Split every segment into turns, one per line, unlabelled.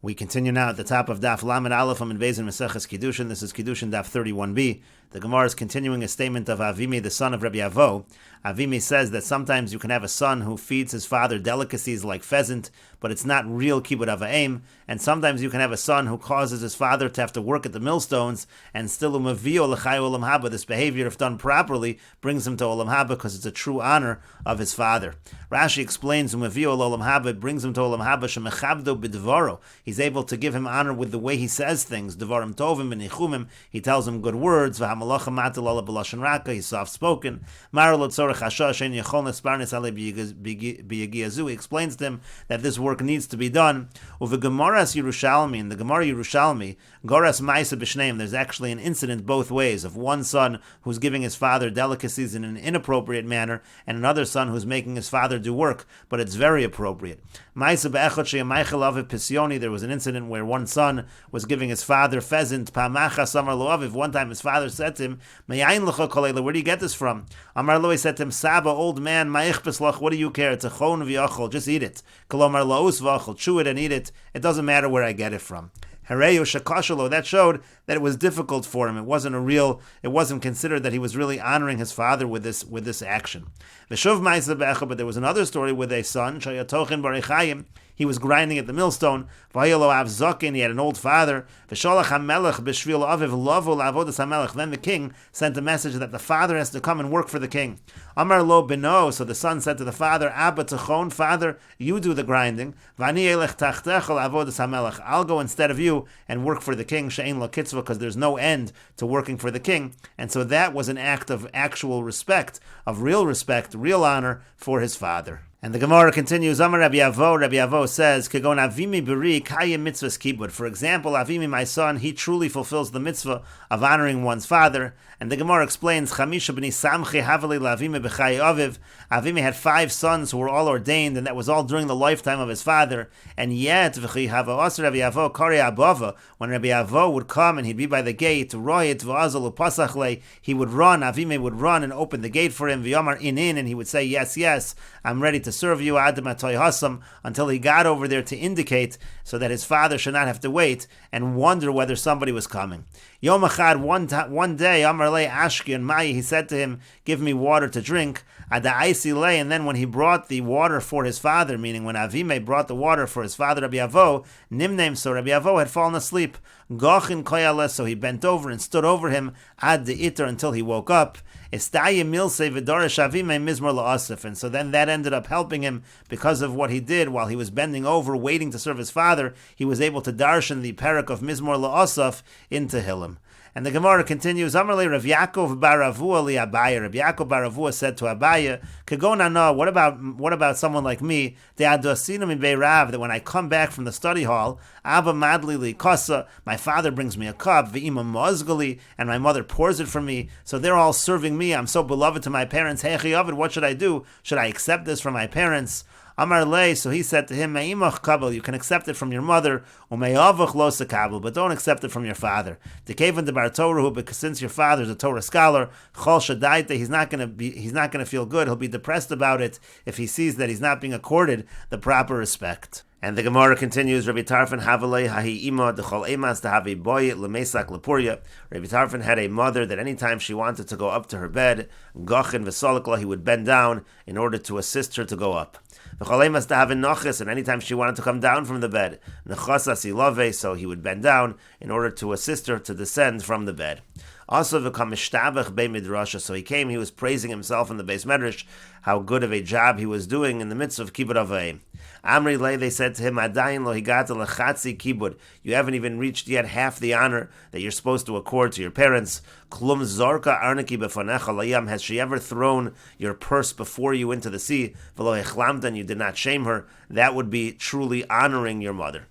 We continue now at the top of Daf Lamed Aleph in Bezin Meseches Kiddushin. This is Kiddushin Daf 31b. The Gemara is continuing a statement of Avimi, the son of Rabbi Avo. Avimi says that sometimes you can have a son who feeds his father delicacies like pheasant, but it's not real kibbud avayim. And sometimes you can have a son who causes his father to have to work at the millstones, and still umavio l'chayu olam haba. This behavior, if done properly, brings him to olam haba because it's a true honor of his father. Rashi explains umavio olam haba. It brings him to olam haba shemechabdo b'dvaro. He's able to give him honor with the way he says things. Devarim tovim v'nichumim. He tells him good words. V'hamalacha matil ala b'lashon raka. He's soft-spoken. Mar lo tzorech hasha shein yachol nesparnes ale b'yagiazu. He explains to him that this work needs to be done. Uv'gemaras Yerushalmi, in the Gemara Yerushalmi, Goras Maisa B'Shneim, there's actually an incident both ways of one son who's giving his father delicacies in an inappropriate manner, and another son who's making his father do work, but it's very appropriate. Maisa B'Echot She'yamaichel Aviv Pisyoni, there was an incident where one son was giving his father pheasant, Pa'amacha Samar Lo Aviv. One time his father said to him, Mayayin L'cha Koleila, where do you get this from? Amar Lo, he said to him, Saba, old man, Ma'ich B'Slach, what do you care? It's a chon v'yachol, just eat it. Kolomar Lo'us v'achol, chew it and eat it. It doesn't matter where I get it from. Hereyu shakashalo, that showed that it was difficult for him. It wasn't considered that he was really honoring his father with this action. V'shuv ma'isa be'echa, but there was another story with a son, shayatochin barichayim. He was grinding at the millstone. V'ayelo av zokin, he had an old father. V'sholach hamelech b'shvil aviv lovo la'avodas hamelech. Then the king sent a message that the father has to come and work for the king. Amar lo beno, so the son said to the father, Abba tachon, father, you do the grinding. V'ani elech tachtecha la'avodas hamelech. I'll go instead of you and work for the king, she'ein lo kitzvah, because there's no end to working for the king. And so that was an act of actual respect, of real respect, real honor for his father. And the Gemara continues, Amar Rabbi Avo says, Kagon Avimi beri kaya mitzvahs kibud. For example, Avimi, my son, he truly fulfills the mitzvah of honoring one's father. And the Gemara explains, Chamisha b'ni samchi havali la'avimi b'chai aviv. Avimi had 5 sons who were all ordained, and that was all during the lifetime of his father. And yet, v'chi hava osir Rabbi Avo kari abava, when Rabbi Avo would come and he'd be by the gate, royit v'azal upasachle, he would run, Avimi would run and open the gate for him, v'yamar in, and he would say, yes, yes, I'm ready to serve you, Adam Atoy Hasam, until he got over there to indicate so that his father should not have to wait and wonder whether somebody was coming. Yom Echad, one day, Amar Le Ashki and Mai, he said to him, give me water to drink. Ada Aisi Le, and then when he brought the water for his father, meaning when Avime brought the water for his father Rabbi Avo, Nimnem, so Rabbi Avo had fallen asleep. Gochin Koyale, so he bent over and stood over him, Ad the Iter, until he woke up. And so then that ended up helping him because of what he did while he was bending over, waiting to serve his father. He was able to darshan the parak of Mizmor La'asaf into Tehillim. And the Gemara continues, Amarle Rav Yaakov bar Avua li Abaya. Rav Yaakov bar Avua said to Abaya, Kagona no, what about someone like me? That when I come back from the study hall, Abba Madli li Kasa, my father brings me a cup, V'ima Mozgali, and my mother pours it for me. So they're all serving me. I'm so beloved to my parents. Hechi Ovid, what should I do? Should I accept this from my parents? Amar Le, so he said to him, Me'imach kabel, you can accept it from your mother, Ume'avach lo sekabel, but don't accept it from your father. Dekevan de bar Torah, because since your father is a Torah scholar, Chol Shadaita, he's not going to feel good. He'll be depressed about it if he sees that he's not being accorded the proper respect. And the Gemara continues, Rabbi Tarfon Havalei Hahi Ima Dechol Emas Tahavi Boy Lemesak Lepuria. Rabbi Tarfon had a mother that anytime she wanted to go up to her bed, Gochin Vesolakla, he would bend down in order to assist her to go up. V'chol Emas Tahavi Noches, and anytime she wanted to come down from the bed, Nechosas Ilove, so he would bend down in order to assist her to descend from the bed. Also, so he came, he was praising himself in the Beis Medrash, how good of a job he was doing in the midst of Kibbud Avayim. Amri Le, they said to him, Adayin lo higata lechatzi kibbud. You haven't even reached yet half the honor that you're supposed to accord to your parents. Klum zorka arniki befanecha layam. Has she ever thrown your purse before you into the sea? V'lo hechlamta, and you did not shame her. That would be truly honoring your mother.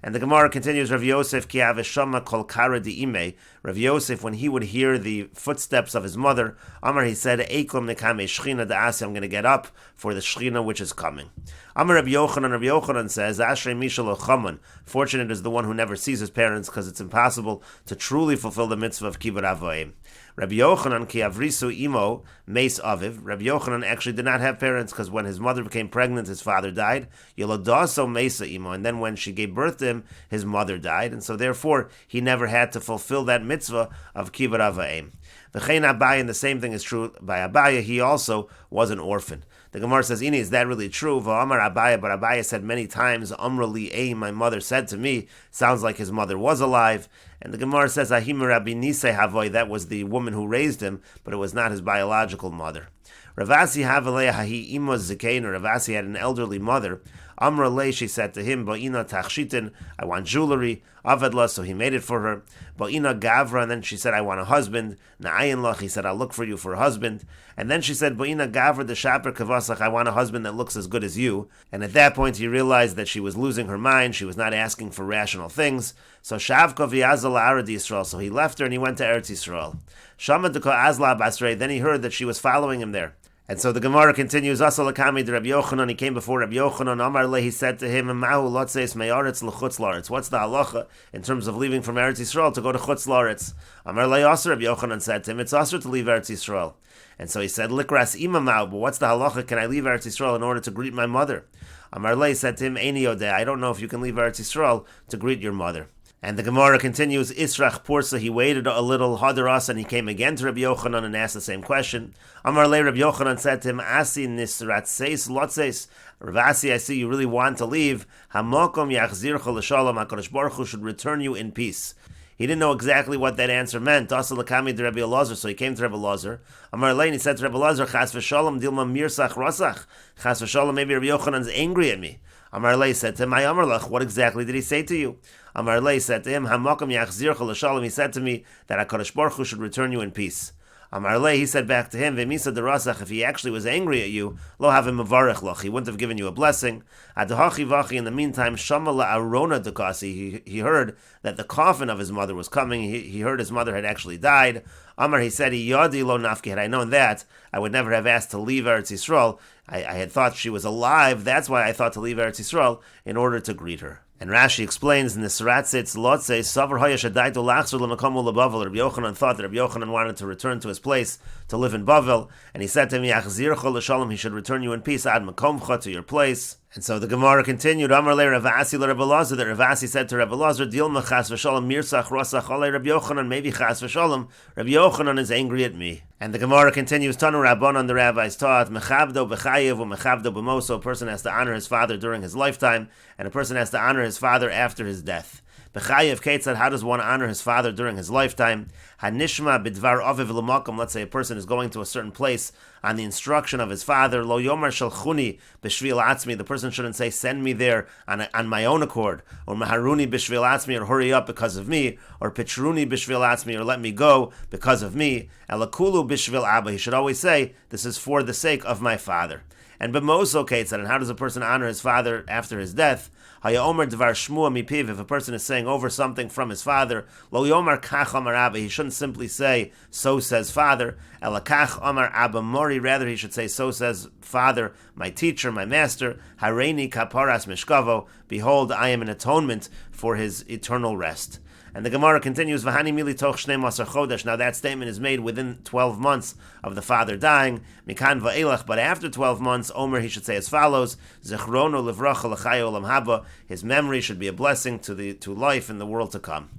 And the Gemara continues, Rav Yosef ki aveshama kol kara di'ime. Rav Yosef, when he would hear the footsteps of his mother, Amar, he said, Eikom nekame shchina da'asi, I'm going to get up for the shchina which is coming. Amar Rabbi Yochanan says, Ashrei mishal ochaman. Fortunate is the one who never sees his parents, because it's impossible to truly fulfill the mitzvah of kibbud avayim. Rabbi Yochanan ki avrisu imo meis aviv. Rabbi Yochanan actually did not have parents because when his mother became pregnant, his father died. Yolodaso mesa imo, and then when she gave birth to him, his mother died, and so therefore he never had to fulfill that mitzvah of kibbud av va'em. V'chein Abaye, and the same thing is true by Abaye. He also was an orphan. The Gemara says, Ini, is that really true? V'amar Abaye, but Abaye said many times, Amra li ei, my mother said to me. Sounds like his mother was alive. And the Gemara says, Ahim Rabbi Nisei Havoy, that was the woman who raised him, but it was not his biological mother. Ravasi Havalei Hahi Imo Zikain, or Ravasi had an elderly mother. Amra le, she said to him, Ba'ina tachshitin, I want jewelry. Avadla, so he made it for her. Ba'ina gavra, and then she said, I want a husband. Na'ayin lach, he said, I'll look for you for a husband. And then she said, Ba'ina gavra the shaper kavasach, I want a husband that looks as good as you. And at that point he realized that she was losing her mind, she was not asking for rational things. So Shavka v'yazal Arad Yisrael, so he left her and he went to Eretz Yisrael. Shama deka azla basrei, then he heard that she was following him there. And so the Gemara continues, Asal Akami de Rabbi Yochanan, he came before Rabbi Yochanan, Amar le, he said to him, Mahu lotzeis me'aretz l'chutz la'aretz. What's the halacha in terms of leaving from Eretz Yisrael to go to chutz la'aretz? Amar le Yasser, Rabbi Yochanan said to him, it's Asr to leave Eretz Yisrael. And so he said, Likras ima ma'u, but what's the halacha, can I leave Eretz Yisrael in order to greet my mother? Amar le said to him, Eini yodeh, I don't know if you can leave Eretz Yisrael to greet your mother. And the Gemara continues, Israch Pursa, he waited a little, Hadaras, and he came again to Rabbi Yochanan and asked the same question. Amar le, Rabbi Yochanan said to him, Asi nisratseis lotzeis, Ravasi, I see you really want to leave. Hamokom yachzircha l'shalom, HaKadosh Baruch Hu should return you in peace. He didn't know exactly what that answer meant. Asa l'kami de Rabbi Elazar, so he came to Rabbi Elazar. Amar le, and he said to Rabbi Elazar, Chas v'shalom dilma mirsach rasach. Chas v'shalom, maybe Rabbi Yochanan's angry at me. Amar le said to him, I Amar lach, what exactly did he say to you? Amar le said to him, Hamakam yachzircha l'shalom, he said to me that HaKadosh Baruch Hu should return you in peace. Amar le, he said back to him, V'misa derasach, if he actually was angry at you, lo have him mavarech loch, he wouldn't have given you a blessing. Adahachi vachi, in the meantime, shama la'arona dekasi, he heard that the coffin of his mother was coming, he heard his mother had actually died. Amar, he said, Yadi lo nafki, had I known that, I would never have asked to leave Eretz Yisrael. I had thought she was alive, that's why I thought to leave Eretz Yisrael, in order to greet her. And Rashi explains in the Siratzitz Lotze, Savar Hayashadaitu Lachzur Lemakamu Lebavel. Rabbi Yochanan thought that Rabbi Yochanan wanted to return to his place to live in Bavel, and he said to him, Yachzircha l'shalom, he should return you in peace, Ad Makomcha, to your place. And so the Gemara continued, Amar le Ravasi le Rabbi Elazar, that Ravasi said to Rabbi Elazar, Dilma chas v'shalom mirsach rosach alei Rabbi Yochanan, maybe chas v'shalom, Rabbi Yochanan is angry at me. And the Gemara continues, Tanu Rabbanon, the rabbis taught, Mechabdo b'chayev u'mechabdo b'moso, a person has to honor his father during his lifetime, and a person has to honor his father after his death. B'chayev Ketzad, how does one honor his father during his lifetime? Hanishma b'dvar aviv l'makom, let's say a person is going to a certain place on the instruction of his father, lo yomar shalchuni b'shvil atzmi, the person shouldn't say, send me there on my own accord, or maharuni b'shvil atzmi, or hurry up because of me, or pitruni b'shvil atzmi, or let me go because of me, elakulu b'shvil abba, he should always say, this is for the sake of my father. And b'moso Ketzad, and how does a person honor his father after his death? Hayomer dvar shmua mipiv, if a person is saying over something from his father, lo yomar kach amar abba, he shouldn't simply say, so says father, elakach amar abba mori, rather he should say, so says father, my teacher, my master, hareini kaparas mishkavo, behold, I am an atonement for his eternal rest. And the Gemara continues, V'hani mili toch shnei masar chodesh. Now that statement is made within 12 months of the father dying. Mikan va'elach, but after 12 months, Omer, he should say as follows, Zechrono livracha l'chayo olam haba. His memory should be a blessing to life in the world to come.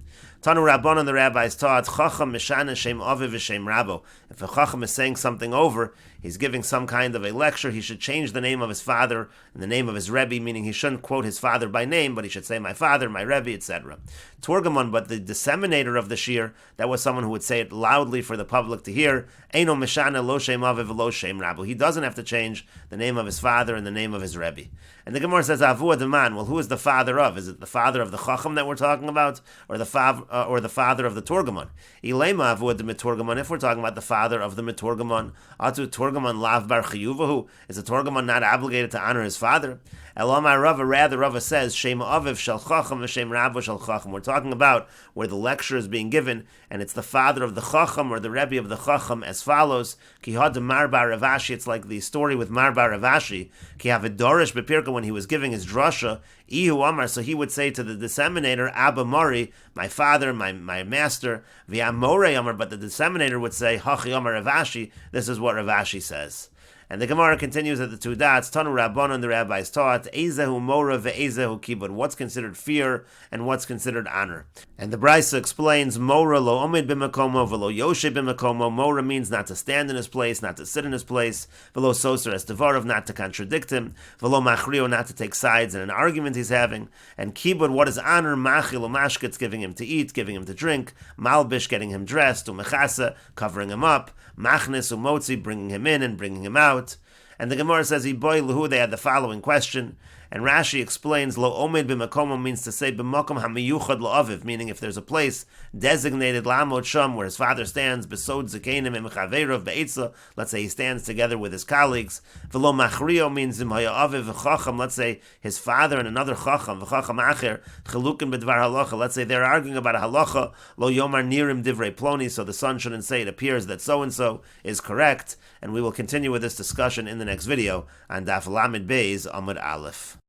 Tanu Rabbanon, the rabbis taught, Chacham mishana shem aviv v'shem rabo. If a Chacham is saying something over, he's giving some kind of a lecture, he should change the name of his father and the name of his Rebbe, meaning he shouldn't quote his father by name, but he should say my father, my Rebbe, etc. Torgamon, but the disseminator of the shir, that was someone who would say it loudly for the public to hear, Eino mishana lo shem aviv lo shem rabo. He doesn't have to change the name of his father and the name of his Rebbe. And the Gemara says, Avu Adaman, well, who is the father of? Is it the father of the Chacham that we're talking about, or the father of the Torgamon? Ilema Avu Adamit Torgamon, if we're talking about the father of the Mitorgamon, Atu Torgamon lav bar chiyuvahu, is the Torgamon not obligated to honor his father? Elamar Rava, rather Rava says, Shema Aviv Shel Chacham v'Shem Rabba Shel Chacham. We're talking about where the lecture is being given, and it's the father of the Chacham or the Rebbe of the Chacham as follows. Ki had Marbar Rav Ashi. It's like the story with Marbar Rav Ashi. Ki havidorish bepirka, when he was giving his drasha, Ihu Amar, so he would say to the disseminator, Abba Mori, my father, my master, V'amore Amar, but the disseminator would say, Hachi Amar Rav Ashi, this is what Rav Ashi says. And the Gemara continues at the two dots. Tanu Rabbanon, the rabbis taught, Ezehu Mora ve'ezehu kibud. What's considered fear and what's considered honor. And the Brisa explains, Mora lo omid b'makomo v'lo yoshe b'makomo. Mora means not to stand in his place, not to sit in his place. V'lo soser es devarov, not to contradict him. V'lo machrio, not to take sides in an argument he's having. And kibud, what is honor? Machil u'mashketz, giving him to eat, giving him to drink. Malbish, getting him dressed. U'mechasa, covering him up. Machnes u'motzi, bringing him in and bringing him out. And the Gemara says, Iboy Luhu, they had the following question. And Rashi explains, Lo omed b'makomo means to say, b'makom hamiyuchad lo'aviv, meaning if there's a place designated la'amod sham, where his father stands, besod zekenim emchaverov be'etza, let's say he stands together with his colleagues. V'lo machrio means imhaya aviv v'chacham, let's say his father and another chacham, v'chacham acher, chilukin b'dvar halacha, let's say they're arguing about a halacha, lo yomar nirim divrei ploni, so the son shouldn't say it appears that so-and-so is correct. And we will continue with this discussion in the next video on Daf Lamed Beis Amud Aleph.